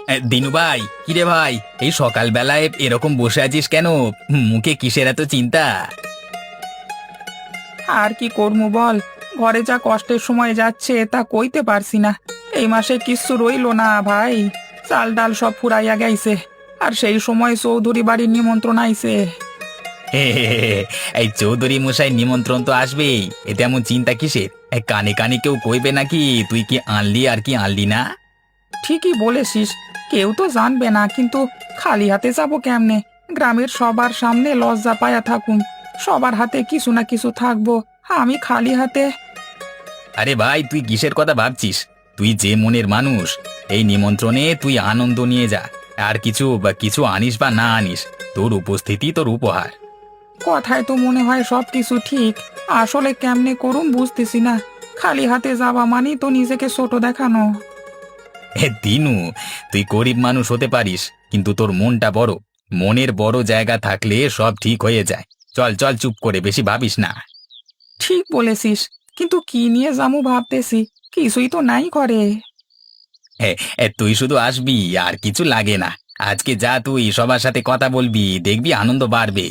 দিনু ভাই, কিরে ভাই, এই সকালবেলায় এরকম বসে আছিস কেন? মুখে কিসের এত চিন্তা? আর কি করবো বল। ঘরে যা কষ্টের সময় যাচ্ছে তা কইতে পারছি না। এই মাসে কিচ্ছু রইলো না ভাই। চাল ডাল সব ফুরাইয়া গেছে। আর সেই সময় চৌধুরী বাড়ির নিমন্ত্রণ আইছে। হে হে হে হে, এই চৌধুরী মশাই নিমন্ত্রণ তো আসবেই, এতে এমন চিন্তা কিসের? কানে কানে কেউ কইবে নাকি তুই কি আনলি আর কি আনলি না? ঠিকই বলেছিস। কেউ তো জানবে না, কিন্তু খালি হাতে যাবো কেমনে? গ্রামের সবার সামনে লজ্জা পায়া থাকুম। সবার হাতে কিছু না কিছু থাকবো, আমি খালি হাতে। আরে ভাই, তুই কিসের কথা ভাবছিস? তুই যে মনের মানুষ, এই নিমন্ত্রণে তুই আনন্দ নিয়ে যা। আর কিছু আনিস বা না আনিস, তোর উপস্থিতি তোর উপহার। কথায় তো মনে হয় সব কিছু ঠিক, আসলে কেমনে করুম বুঝতেছি না। খালি হাতে যাওয়া মানেই তো নিজেকে ছোট দেখানো। দিনু, তুই গরিব মানুষ হতে পারিস, কিন্তু তোর মনটা বড়। মনের বড় জায়গা থাকলে সব ঠিক হয়ে যায়। চল চল, চুপ করে বেশি ভাবিস না। ঠিক বলেছিস, কিন্তু কি নিয়ে যামু ভাবতেছি। কিছুই তো নাই করে। তুই শুধু আসবি, আর কিছু লাগে না। আজকে যা, তুই সবার সাথে কথা বলবি, দেখবি আনন্দ বাড়বে।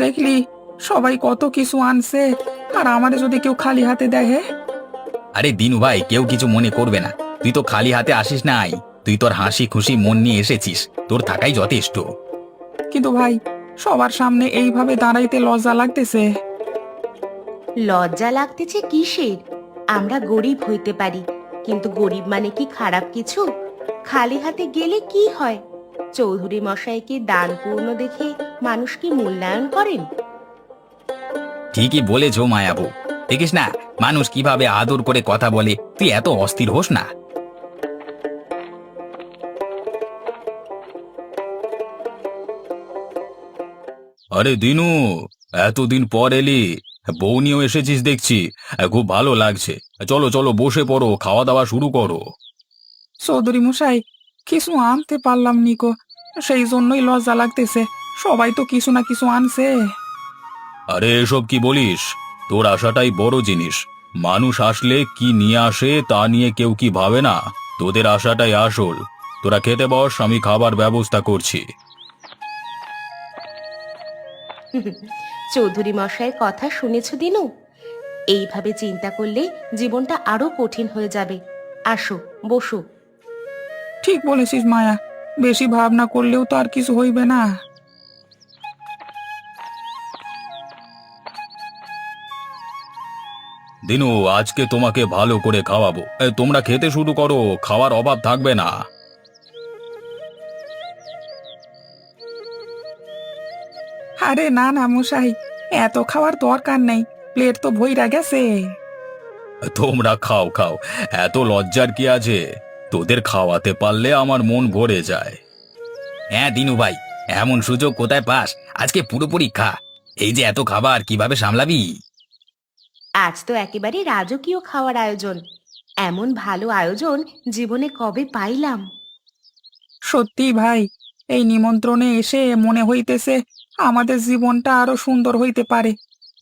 দেখলি, সবাই কত কিছু আনছে, আর আমারে যদি কেউ খালি হাতে দেখে। আরে দিনু ভাই, কেউ কিছু মনে করবে না। তুই তো খালি হাতে আসিস নাই, তুই তোর হাসি খুশি মন নিয়ে এসেছিস। তোর থাকাই যথেষ্ট। কিন্তু ভাই, সবার সামনে এইভাবে দাঁড়াইতে লজ্জা লাগতেছে। লজ্জা লাগতেছে কিসের? আমরা গরিব হইতে পারি, কিন্তু গরিব মানে কি খারাপ কিছু? খালি হাতে গেলে কি হয়? চৌধুরী মশাইকে দান পূর্ণ দেখে মানুষ কি মূল্যায়ন করেন? ঠিকই বলেছ মায়াবু। দেখিস না, মানুষ কিভাবে আদর করে কথা বলে। তুই এত অস্থির হোস না। আরে দিনু, এতদিন পর এলি, বউ নিয়েও এসেছিস দেখছি। খুব ভালো লাগছে। চলো চলো, বসে পড়ো, খাওয়া দাওয়া শুরু করো। চৌধুরী মশাই, কিছু আনতে পারলাম নিকো, সেই জন্যই লজ্জা লাগতেছে। সবাই তো কিছু না কিছু আনছে। আরে এসব কি বলিস? তোর আশাটাই বড় জিনিস। মানুষ আসলে কি নিয়ে আসে তা নিয়ে কেউ কি ভাবে না? তোদের আশাটাই আসল। তোরা খেতে বস, আমি খাবার ব্যবস্থা করছি। চৌধুরী মশাইয়ের কথা শুনেছ দিনু? এইভাবে চিন্তা করলে জীবনটা আরো কঠিন হয়ে যাবে। আসো, বসো। ঠিক বলেছিস মায়া, বেশি ভাবনা করলেও তো আর কিছু হইবে না। দিনু, আজকে তোমাকে ভালো করে খাওয়াবো। তোমরা খেতে শুরু করো, খাওয়ার অভাব থাকবে না। আরে না না মশাই, এত খাওয়ার দরকার নেই। প্লেট তো ভইরা গেছে। তোমরা খাও খাও, এত লজ্জার কি আছে? তোদের খাওয়াতে পারলে আমার মন ভরে যায়। হ্যাঁ দিনু ভাই, এমন সুযোগ কোথায় পাস? আজকে পুরোপুরি খা। এই যে এত খাবার কিভাবে সামলাবি? আজ তো একেবারে রাজকীয় খাওয়ার আয়োজন। এমন ভালো আয়োজন জীবনে কবে পাইলাম? সত্যি ভাই, এই নিমন্ত্রণে এসে মনে হইতেছে আমাদের জীবনটা আরো সুন্দর হইতে পারে।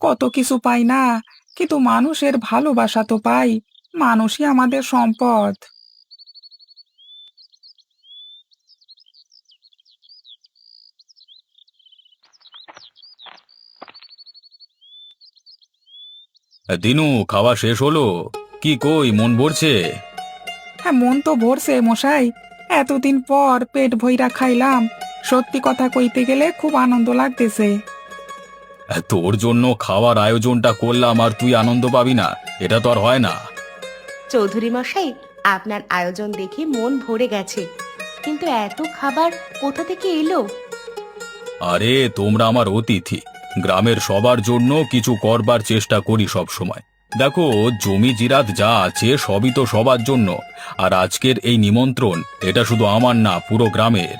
কত কিছু পাই না, কিন্তু মানুষের ভালোবাসা তো পাই। মানুষই আমাদের সম্পদ। দিনু, খাওয়া শেষ হলো? কি কই, মন ভরছে? হ্যাঁ, মন তো ভরছে মশাই। এতদিন পর পেট ভইরা খাইলাম। সত্যি কথা কইতে গেলে খুব আনন্দ লাগতেছে। তোর জন্য খাওয়ার আয়োজনটা করলাম, আর তুই আনন্দ পাবি না? এটা তো আর হয় না। চৌধুরী মশাই, আপনার আয়োজন দেখে মন ভরে গেছে, কিন্তু এত খাবার কোথা থেকে এলো? আরে তোমরা আমার অতিথি। গ্রামের সবার জন্য কিছু করবার চেষ্টা করি সব সময়। দেখো, জমি জিরাত যা আছে সবই তো সবার জন্য। আর আজকের এই নিমন্ত্রণ, এটা শুধু আমার না, পুরো গ্রামের।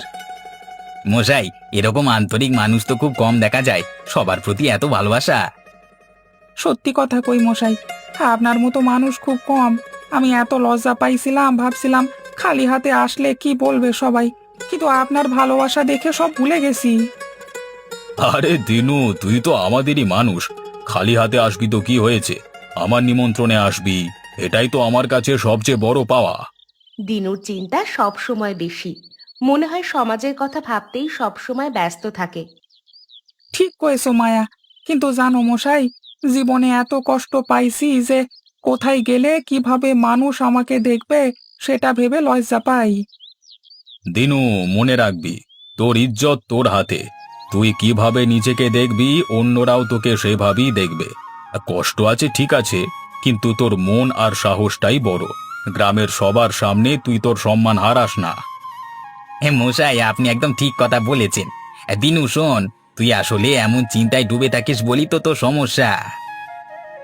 মশাই, এরকম আন্তরিক মানুষ তো খুব কম দেখা যায়। সবার প্রতি এত ভালোবাসা। সত্যি কথা কই মশাই, আপনার মতো মানুষ খুব কম। আমি এত লজ্জা পাইছিলাম, ভাবছিলাম খালি হাতে আসলে কি বলবে সবাই, কিন্তু আপনার ভালোবাসা দেখে সব ভুলে গেছি। আরে দিনু, তুই তো আমাদেরই মানুষ। খালি হাতে আসবি তো কি হয়েছে? আমার নিমন্ত্রণে আসবি, এটাই তো আমার কাছে সবচেয়ে বড় পাওয়া। দিনুর চিন্তা সব সময় বেশি। মনে হয় সমাজের কথা ভাবতেই সব সময় ব্যস্ত থাকে। ঠিক কয়েছো মায়া, কিন্তু জানো মশাই, জীবনে এত কষ্ট পাইছি যে কোথায় গেলে কিভাবে মানুষ আমাকে দেখবে সেটা ভেবে লজ্জা পাই। দিনু, মনে রাখবি, তোর ইজ্জত তোর হাতে। তুই কিভাবে নিজেকে দেখবি, অন্যরাও তোকে সেভাবেই দেখবে। কষ্ট আছে ঠিক আছে, কিন্তু তোর মন আর সাহসটাই বড়। গ্রামের সবার সামনে তুই তোর সম্মান হারাস না। মশাই, আপনি একদম ঠিক কথা বলেছেন। দিনু শোন, তুই আসলে এমন চিন্তায় ডুবে থাকিস বলি তো তোর সমস্যা।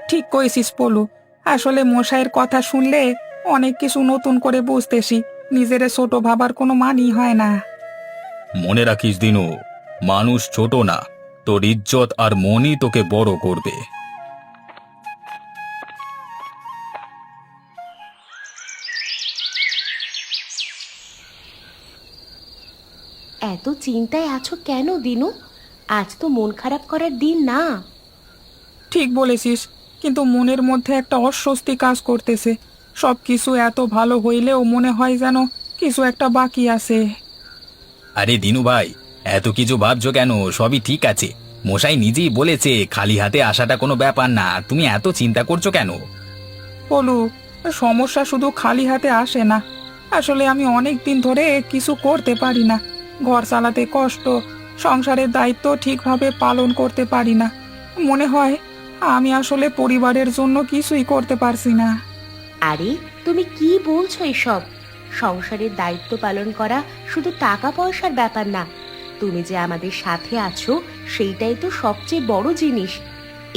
ঠিক কয়েছিস পলু, আসলে মশাইয়ের কথা শুনলে অনেক কিছু নতুন করে বুঝতেছি। নিজের ছোট ভাবার কোনো মানই হয় না। মনে রাখিস দিনু, মানুষ ছোট না, তোর ইজ্জত আর মনই তোকে বড় করবে। এত চিন্তায় আছো কেন দিনু? আজ তো মন খারাপ করার দিন না। ঠিক বলেছিস, কিন্তু মনের মধ্যে একটা অস্বস্তি কাজ করতেছে। সব কিছু এত ভালো হইলেও মনে হয় যেন কিছু একটা বাকি আছে। আরে দিনু ভাই, এত কিছু ভাবছো কেন? সবই ঠিক আছে। মশাই নিজেই বলেছে খালি হাতে আসাটা কোনো ব্যাপার না, তুমি এত চিন্তা করছো কেন? পলু, সমস্যা শুধু খালি হাতে আসে না। আসলে আমি অনেক দিন ধরে কিছু করতে পারি না। ঘর চালাতে কষ্ট, সংসারের দায়িত্ব ঠিকভাবে পালন করতে পারি না। মনে হয় আমি আসলে পরিবারের জন্য কিছুই করতে পারছি না। আরে, তুমি কি বলছো এসব? সংসারের দায়িত্ব পালন করা শুধু টাকা পয়সার ব্যাপার না। তুমি যে আমাদের সাথে আছো সেইটাই তো সবচেয়ে বড় জিনিস।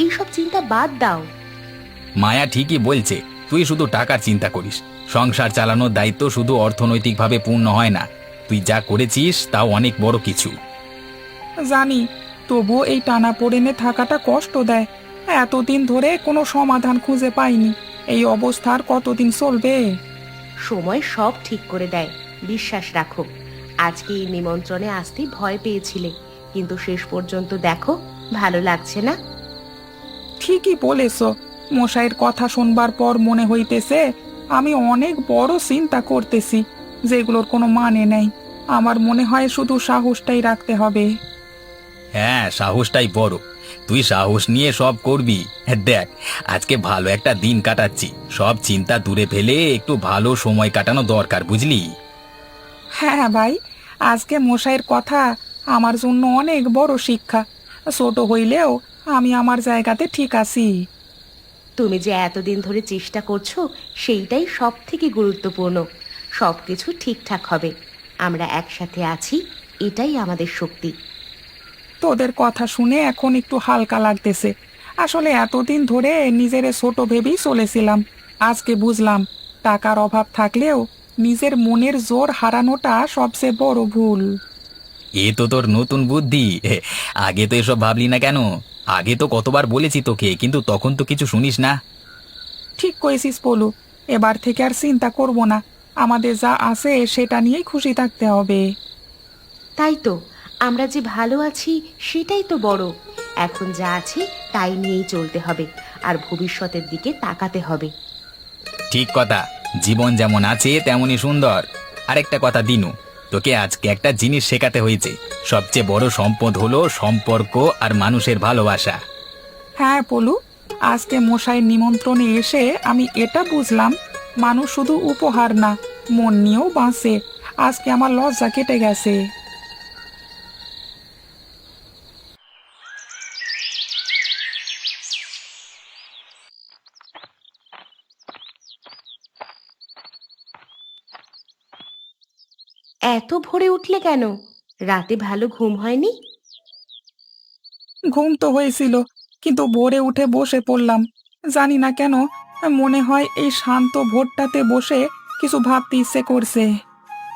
এইসব চিন্তা বাদ দাও। মায়া ঠিকই বলছে, তুই শুধু টাকার চিন্তা করিস। সংসার চালানোর দায়িত্ব শুধু অর্থনৈতিকভাবে পূর্ণ হয় না। তুই যা করেছিস তাও অনেক বড় কিছু। জানি, তবুও এই টানাপোড়েনে থাকাটা কষ্ট দেয়। এতদিন ধরে কোনো সমাধান খুঁজে পাইনি। এই অবস্থার কতদিন চলবে? সময় সব ঠিক করে দেয়, বিশ্বাস রাখো। আজকে এই নিমন্ত্রণে আসতে ভয় পেয়েছিলে, কিন্তু শেষ পর্যন্ত দেখো, ভালো লাগছে না? ঠিকই বলেছ। মশাইয়ের কথা শুনবার পর মনে হইতেছে আমি অনেক বড় চিন্তা করতেছি, যেগুলোর কোনো মানে নেই। আমার মনে হয় শুধু সাহসটাই রাখতে হবে। হ্যাঁ, সাহসটাই বড়। তুই সাহস নিয়ে সব করবি। দেখ, আজকে ভালো একটা দিন কাটাচ্ছি, সব চিন্তা দূরে ফেলে একটু ভালো সময় কাটানো দরকার, বুঝলি? হ্যাঁ ভাই, আজকে মশাইয়ের কথা আমার জন্য অনেক বড় শিক্ষা। ছোট হইলেও আমি আমার জায়গাতে ঠিক আছি। তুমি যে এতদিন ধরে চেষ্টা করছো সেইটাই সব থেকে গুরুত্বপূর্ণ। সবকিছু ঠিকঠাক হবে। আমরা একসাথে আছি, এটাই আমাদের শক্তি। তোদের কথা শুনে এখন একটু হালকা লাগতেছে। আসলে এতদিন ধরে নিজের ছোট ভেবেই চলেছিলাম। আজকে বুঝলাম টাকার অভাব থাকলেও নিজের মনের জোর হারানোটা সবচেয়ে বড় ভুল। এ তো তোর নতুন বুদ্ধি। আগে তো এসব ভাবলি না কেন? আগে তো কতবার বলেছি তোকে, কিন্তু তখন তো কিছু শুনিস না। ঠিক কয়েছিস পলু, এবার থেকে আর চিন্তা করব না। আমাদের যা আছে সেটা নিয়েই খুশি থাকতে হবে। তাই তো, আমরা যে ভালো আছি সেটাই তো বড়। এখন যা আছে তাই নিয়েই চলতে হবে, আর ভবিষ্যতের দিকে তাকাতে হবে। ঠিক কথা, জীবন যেমন আছে তেমনই সুন্দর। আরেকটা কথা দিনু, তোকে আজকে একটা জিনিস শেখাতে হয়েছে। সবচেয়ে বড় সম্পদ হলো সম্পর্ক আর মানুষের ভালোবাসা। হ্যাঁ পলু, আজকে মশাইয়ের নিমন্ত্রণে এসে আমি এটা বুঝলাম, মানুষ শুধু উপহার না, মন নিয়েও বাঁচে। আজকে আমার লজ্জা কেটে গেছে। এত ভোরে উঠলে কেন? রাতে ভালো ঘুম হয়নি? ঘুম তো হয়েছিল, কিন্তু ভোরে উঠে বসে পড়লাম। জানি না কেন, মনে হয় এই শান্ত ভোরটাতে বসে কিছু ভাবতে ইচ্ছে করছে।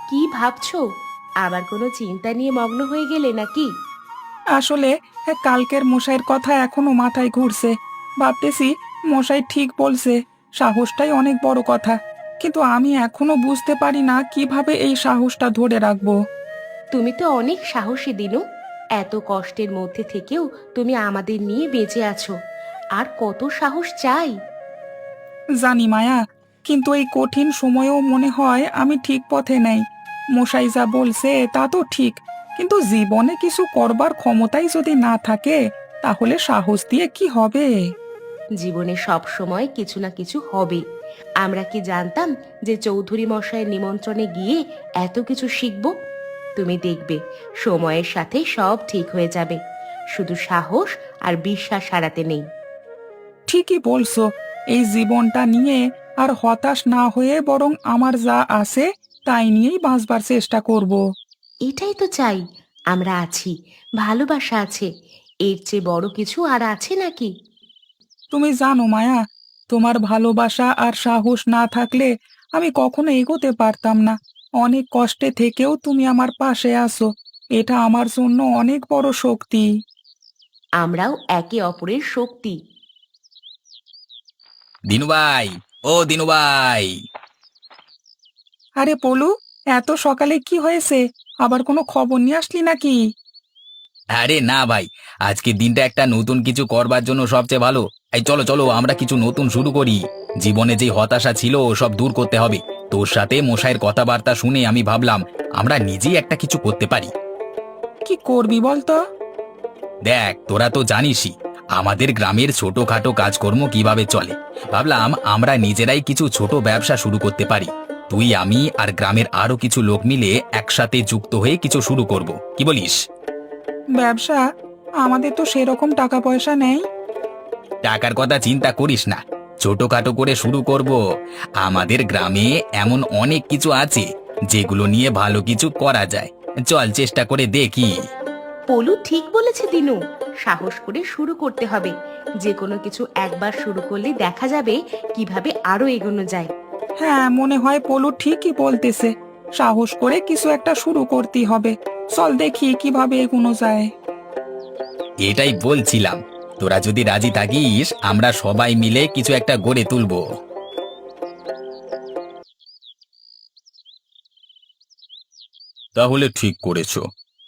কি ভাবছো? আবার কোনো চিন্তা নিয়ে মগ্ন হয়ে গেলে নাকি? আসলে কালকের মশাইয়ের কথা এখনো মাথায় ঘুরছে। ভাবতেছি মশাই ঠিক বলছে, সাহসটাই অনেক বড় কথা। কিন্তু আমি এখনো বুঝতে পারি না কিভাবে এই সাহসটা ধরে রাখবো। তুমি তো অনেক সাহসী দিনু। এত কষ্টের মধ্যে থেকেও তুমি আমাদের নিয়ে বেঁচে আছো। আর কত সাহস চাই। জানি মায়া, কিন্তু এই কঠিন সময়েও মনে হয় আমি ঠিক পথে নেই। মশাই যা বলছে তা তো ঠিক, কিন্তু জীবনে কিছু করবার ক্ষমতাই যদি না থাকে, তাহলে সাহস দিয়ে কি হবে? জীবনে সব সময় কিছু না কিছু হবে। আমরা কি জানতাম যে চৌধুরী মশাইয়ের নিমন্ত্রণে গিয়ে এত কিছু শিখব? তুমি দেখবে সময়ের সাথে সব ঠিক হয়ে যাবে। শুধু সাহস আর বিশ্বাস হারাতে নেই। ঠিকই বলছো। এই জীবনটা নিয়ে আর হতাশ না হয়ে বরং আমার যা আছে তাই নিয়েই বাঁচবার চেষ্টা করব। এটাই তো চাই। আমরা আছি, ভালোবাসা আছে। এর চেয়ে বড় কিছু আর আছে নাকি? তুমি জানো মায়া, তোমার ভালোবাসা আর সাহস না থাকলে আমি কখনো এগোতে পারতাম না। অনেক কষ্টে থেকেও তুমি আমার পাশে আছো, এটা আমার জন্য অনেক বড় শক্তি। আমরাও একে অপরের শক্তি। দিনু ভাই, ও দিনু ভাই। আরে পলু, এত সকালে কি হয়েছে? আবার কোনো খবর নিয়ে আসলি নাকি? আরে না ভাই, আজকের দিনটা একটা নতুন কিছু করবার জন্য সবচেয়ে ভালো। এই চলো চলো, আমরা কিছু নতুন শুরু করি। জীবনে যে হতাশা ছিল সব দূর করতে হবে। তোর সাথে মশাইয়ের কথাবার্তা শুনে আমি ভাবলাম আমরা নিজেই একটা কিছু করতে পারি। কি করবি বলতো? দেখ, তোরা তো জানিসই আমাদের গ্রামের ছোটখাটো কাজকর্ম কিভাবে চলে। ভাবলাম আমরা নিজেরাই কিছু ছোট ব্যবসা শুরু করতে পারি। তুই, আমি আর গ্রামের আরো কিছু লোক মিলে একসাথে যুক্ত হয়ে কিছু শুরু করব, কি বলিস? ব্যবসা? আমাদের তো সেরকম টাকা পয়সা নেই। টাকার কথা চিন্তা করিস না, ছোটখাটো করে শুরু করব। আমাদের গ্রামে এমন অনেক কিছু আছে যেগুলো নিয়ে ভালো কিছু করা যায়। চল চেষ্টা করে দেখি। পলু ঠিক বলেছে দিনু। সাহস করে শুরু করতে হবে। যে কোনো কিছু একবার শুরু করলে দেখা যাবে কিভাবে আরো এগোনো যায়। হ্যাঁ, মনে হয় পলু ঠিকই বলতেছে। সাহস করে কিছু একটা শুরু করতেই হবে। চল দেখি কিভাবে এগোনো যায়। এটাই বলছিলাম, তোরা যদি রাজি থাকিস আমরা সবাই মিলে কিছু একটা গড়ে তুলবো। তাহলে ঠিক করেছো,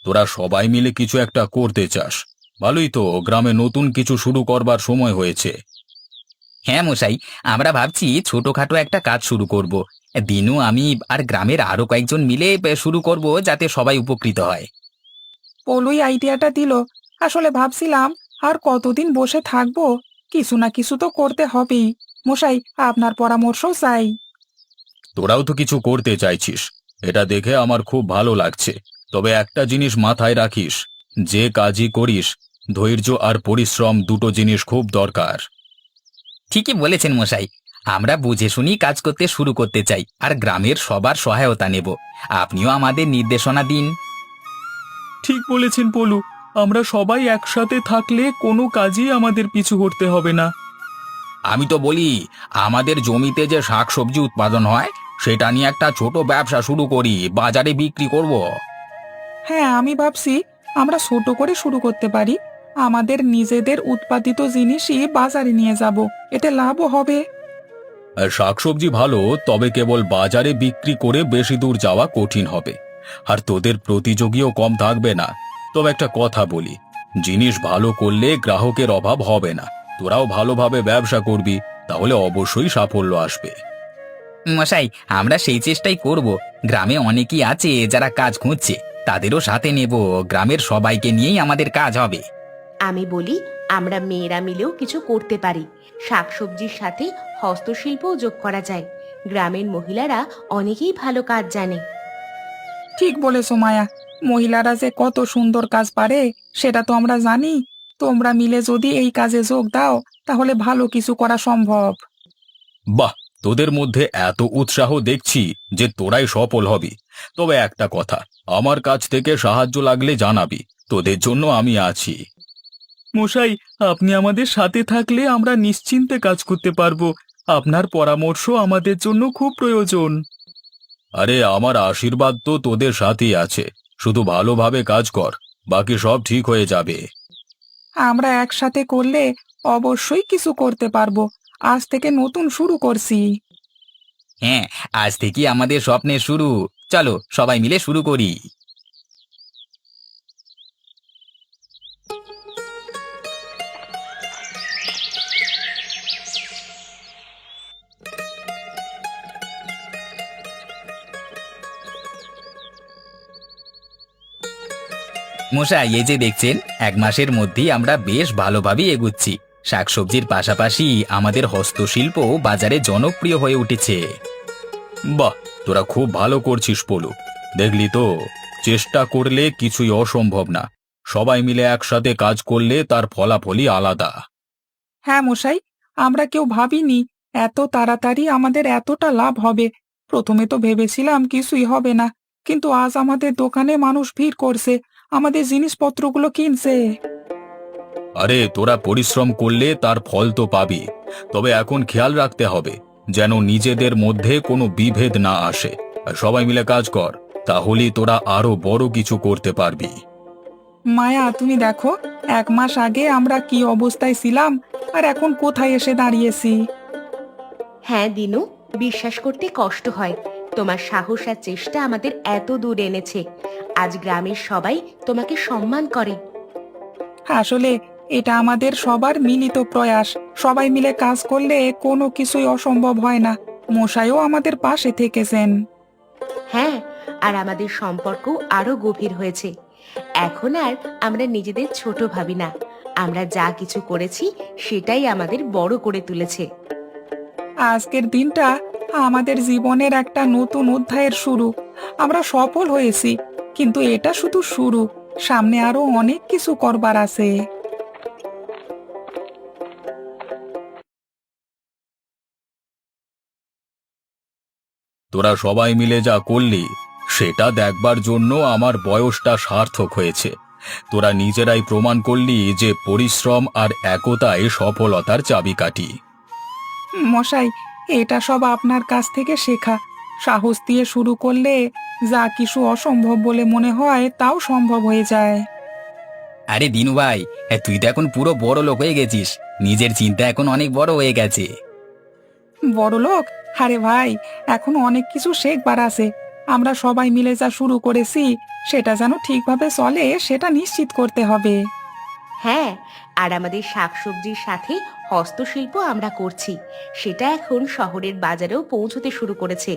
তোরা সবাই মিলে কিছু একটা করতে চাস। ভালোই তো, গ্রামে নতুন কিছু শুরু করবার সময় হয়েছে। হ্যাঁ মশাই, আমরা ভাবছি ছোটখাটো একটা কাজ শুরু করব। দিনু, আমি আর গ্রামের আরো কয়েকজন মিলে শুরু করব, যাতে সবাই উপকৃত হয়। পলুই আইডিয়াটা দিল। আসলে ভাবছিলাম আর কতদিন বসে থাকবো, কিছু না কিছু তো করতে হবেই। মশাই, আপনার পরামর্শ চাই। তোরাও তো কিছু করতে চাইছিস, এটা দেখে আমার খুব ভালো লাগছে। তবে একটা জিনিস মাথায় রাখিস, যে কাজই করিস ধৈর্য আর পরিশ্রম দুটো জিনিস খুব দরকার। ঠিকই বলেছেন মশাই, আমরা বুঝে শুনি কাজ করতে শুরু করতে চাই আর গ্রামের সবার সহায়তা নেব। আপনিও আমাদের নির্দেশনা দিন। ঠিক বলেছেন পলু, আমরা সবাই একসাথে থাকলে কোনো কাজই আমাদের পিছু হটতে হবে না। আমি তো বলি, আমাদের জমিতে যে শাকসবজি উৎপাদন হয় সেটা নিয়ে একটা ছোট ব্যবসা শুরু করি, বাজারে বিক্রি করব। হ্যাঁ, আমি ভাবছি আমরা ছোট করে শুরু করতে পারি। আমাদের নিজেদের উৎপাদিত জিনিসই বাজারে নিয়ে যাব, এতে লাভও হবে। আর শাকসবজি ভালো, তবে কেবল বাজারে বিক্রি করে বেশি দূর যাওয়া কঠিন হবে। আর তোদের প্রতিযোগীও কম থাকবে না। তবে একটা কথা বলি, জিনিস ভালো করলে গ্রাহকের অভাব হবে না। তোরাও ভালোভাবে ব্যবসা করবি, তাহলে অবশ্যই সাফল্য আসবে। মশাই, আমরা সেই চেষ্টাই করব। গ্রামে অনেকেই আছে যারা কাজ খুঁজছে, তাদেরও সাথে নেব। গ্রামের সবাইকে নিয়েই আমাদের কাজ হবে। আমি বলি আমরা মেয়েরা মিলেও কিছু করতে পারি। শাকসবজির সাথে হস্তশিল্পও যোগ করা যায়। গ্রামের মহিলারা অনেকেই ভালো কাজ জানে। ঠিক বলেছো মায়া, মহিলারা যে কত সুন্দর কাজ পারে সেটা তো আমরা জানি। তোমরা মিলে যদি এই কাজে যোগ দাও, তাহলে ভালো কিছু করা সম্ভব। বাহ, তোদের মধ্যে এত উৎসাহ দেখছি যে তোরাই সফল হবি। তবে একটা কথা, আমার কাছ থেকে সাহায্য লাগলে জানাবি, তোদের জন্য আমি আছি। মশাই, আপনি আমাদের সাথে থাকলে আমরা নিশ্চিন্তে কাজ করতে পারবো। আপনার পরামর্শ আমাদের জন্য খুব প্রয়োজন। আরে, আমার আশীর্বাদ তো তোদের সাথেই আছে। শুধু ভালোভাবে কাজ কর, বাকি সব ঠিক হয়ে যাবে। আমরা একসাথে করলে অবশ্যই কিছু করতে পারবো। আজ থেকে নতুন শুরু করছি। হ্যাঁ, আজ থেকে আমাদের স্বপ্নের শুরু। চলো সবাই মিলে শুরু করি। মশাই, এই যে দেখছেন, 1 মাসের মধ্যেই আমরা বেশ ভালোভাবেই এগুচ্ছি। শাকসবজির পাশাপাশি আমাদের হস্তশিল্প বাজারে জনপ্রিয় হয়ে উঠেছে। বাহ, তোরা খুব ভালো করছিস পলু। দেখলি তো, চেষ্টা করলে কিছুই অসম্ভব না। সবাই মিলে একসাথে কাজ করলে তার ফলাফলই আলাদা। হ্যাঁ মশাই, আমরা কেউ ভাবিনি এত তাড়াতাড়ি আমাদের এতটা লাভ হবে। প্রথমে তো ভেবেছিলাম কিছুই হবে না, কিন্তু আজ আমাদের দোকানে মানুষ ভিড় করছে, আমাদের জিনিসপত্রগুলো কিনছে। আরে তোরা পরিশ্রম করলে তার ফল তো পাবি, তবে এখন খেয়াল রাখতে হবে যেন নিজেদের মধ্যে কোনো বিভেদ না আসে। আর সবাই মিলে কাজ কর, তাহলেই তোরা আরো বড় কিছু করতে পারবি। মায়া, তুমি দেখো 1 মাস আগে আমরা কি অবস্থায় ছিলাম আর এখন কোথায় এসে দাঁড়িয়েছি। হ্যাঁ দিনু, বিশ্বাস করতে কষ্ট হয় তোমার সাহস আর চেষ্টা আমাদের এত দূর এনেছে। আজ গ্রামের সবাই তোমাকে সম্মান করে। আসলে এটা আমাদের সবার মিলিত প্রয়াস। সবাই মিলে কাজ করলে কোনো কিছুই অসম্ভব হয় না। মশাইও আমাদের পাশে থেকেছেন। হ্যাঁ, আর আমাদের সম্পর্ক আরো গভীর হয়েছে। এখন আর আমরা নিজেদের ছোট ভাবি না। আমরা যা কিছু করেছি সেটাই আমাদের বড় করে তুলেছে। আজকের দিনটা আমাদের জীবনের একটা নতুন অধ্যায়ের শুরু। আমরা সফল হয়েছি, কিন্তু এটা শুধু শুরু। সামনে আরো অনেক কিছু করবার আছে। তোরা সবাই মিলে যা করলি সেটা দেখবার জন্য আমার বয়সটা সার্থক হয়েছে। তোরা নিজেরাই প্রমাণ করলি যে পরিশ্রম আর একতাই সফলতার চাবিকাঠি। মশাই, এটা সব আপনার কাছ থেকে শেখা। সাহস দিয়ে শুরু করলে যা কিছু অসম্ভব বলে মনে হয় তাও সম্ভব হয়ে যায়। আরে দিনু ভাই, তুই তো এখন পুরো বড় লোক হয়ে গেছিস। নিজের চিন্তা এখন অনেক বড় হয়ে গেছে। বড়লোক? আরে ভাই, এখন অনেক কিছু শেখবার আছে। আমরা সবাই মিলে যা শুরু করেছি সেটা যেন ঠিকভাবে চলে সেটা নিশ্চিত করতে হবে। হ্যাঁ, আর আমাদের শাকসবজির সাথে হস্তশিল্প আমরা করছি, সেটা এখন শহরের বাজারেও পৌঁছতে শুরু করেছে।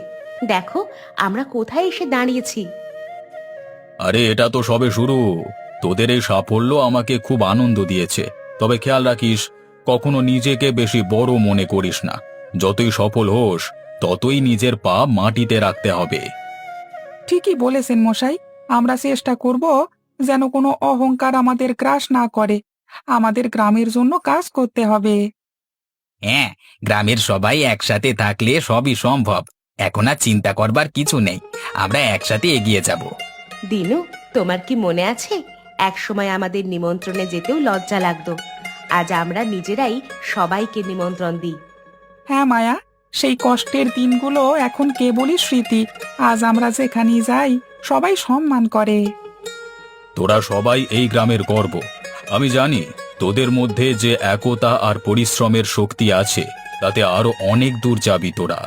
দেখো আমরা কোথায় এসে দাঁড়িয়েছি। আরে এটা তো সবে শুরু। তোদের এই সাফল্য আমাকে খুব আনন্দ দিয়েছে। তবে খেয়াল রাখিস, কখনো নিজেকে বেশি বড় মনে করিস না। যতই সফল হোস, ততই নিজের পা মাটিতে রাখতে হবে। ঠিকই বলেছেন মশাই। আমরা চেষ্টা করব যেন কোনো অহংকার আমাদের গ্রাস না করে। আমাদের গ্রামের জন্য কাজ করতে হবে। হ্যাঁ, গ্রামের সবাই একসাথে থাকলে সবই সম্ভব। এখন আর চিন্তা করবার কিছু নেই। আমরা একসাথে এগিয়ে যাব। দিনু, তোমার কি মনে আছে এক সময় আমাদের নিমন্ত্রণে যেতেও লজ্জা লাগতো? আজ আমরা নিজেরাই সবাইকে নিমন্ত্রণ দিই। হ্যাঁ মায়া, সেই কষ্টের দিনগুলো এখন কেবলই স্মৃতি। আজ আমরা যেখানেই যাই সবাই সম্মান করে। তোরা সবাই এই গ্রামের গর্ব। আমি জানি তোদের মধ্যে যে একতা আর পরিশ্রমের শক্তি আছে, তাতে আরো অনেক দূর যাবি তোরা।